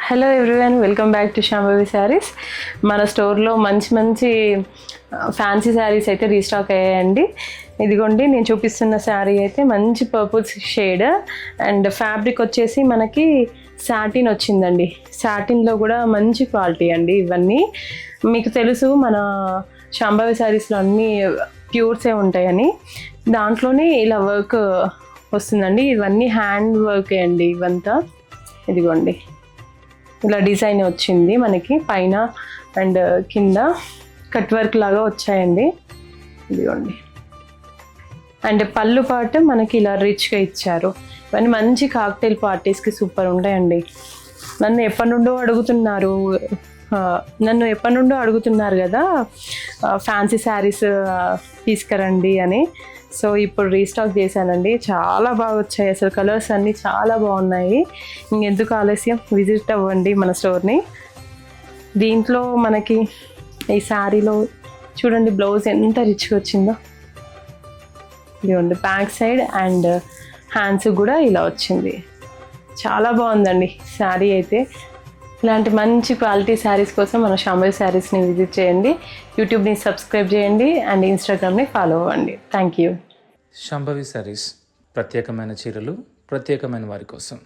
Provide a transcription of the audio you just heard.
Hello everyone, welcome back to Shambhavi saris. మన స్టోర్లో మంచి మంచి ఫ్యాన్సీ శారీస్ అయితే రీస్టాక్ అయ్యాయండి. ఇదిగోండి, నేను చూపిస్తున్న శారీ అయితే మంచి పర్పుల్ షేడ్ అండ్ ఫ్యాబ్రిక్ వచ్చేసి మనకి సాటిన్ వచ్చిందండి. సాటిన్లో కూడా మంచి క్వాలిటీ అండి. ఇవన్నీ మీకు తెలుసు, మన శాంభవి శారీస్లో అన్నీ ప్యూర్సే ఉంటాయని. దాంట్లోనే ఇలా వర్క్ వస్తుందండి. ఇవన్నీ హ్యాండ్ వర్కే అండి ఇవంతా. ఇదిగోండి, ఇలా డిజైన్ వచ్చింది మనకి పైన అండ్ కింద కట్ వర్క్ లాగా వచ్చాయండి. ఇదిగోండి, అండ్ పళ్ళు పాటు మనకి ఇలా రిచ్గా ఇచ్చారు. ఇవన్నీ మంచి కాక్టైల్ పార్టీస్కి సూపర్ ఉంటాయండి. నన్ను ఎప్పటి నుండో అడుగుతున్నారు కదా ఫ్యాన్సీ శారీస్ తీసుకురండి అని. సో ఇప్పుడు రీస్టాక్ చేశానండి. చాలా బాగా వచ్చాయి, అసలు కలర్స్ అన్నీ చాలా బాగున్నాయి. ఇంకెందుకు ఆలస్యం, విజిట్ అవ్వండి మన స్టోర్ని. దీంట్లో మనకి ఈ శారీలో చూడండి, బ్లౌజ్ ఎంత రిచ్గా వచ్చిందో. ఇదిగోండి, బ్యాక్ సైడ్ అండ్ హ్యాండ్స్ కూడా ఇలా వచ్చింది. చాలా బాగుందండి శారీ అయితే. ఇలాంటి మంచి క్వాలిటీ శారీస్ కోసం మన శాంభవి శారీస్ని విజిట్ చేయండి. యూట్యూబ్ని సబ్స్క్రైబ్ చేయండి అండ్ ఇన్స్టాగ్రామ్ని ఫాలో అవ్వండి. Thank you. శాంభవి శారీస్, ప్రత్యేకమైన చీరలు ప్రత్యేకమైన వారి కోసం.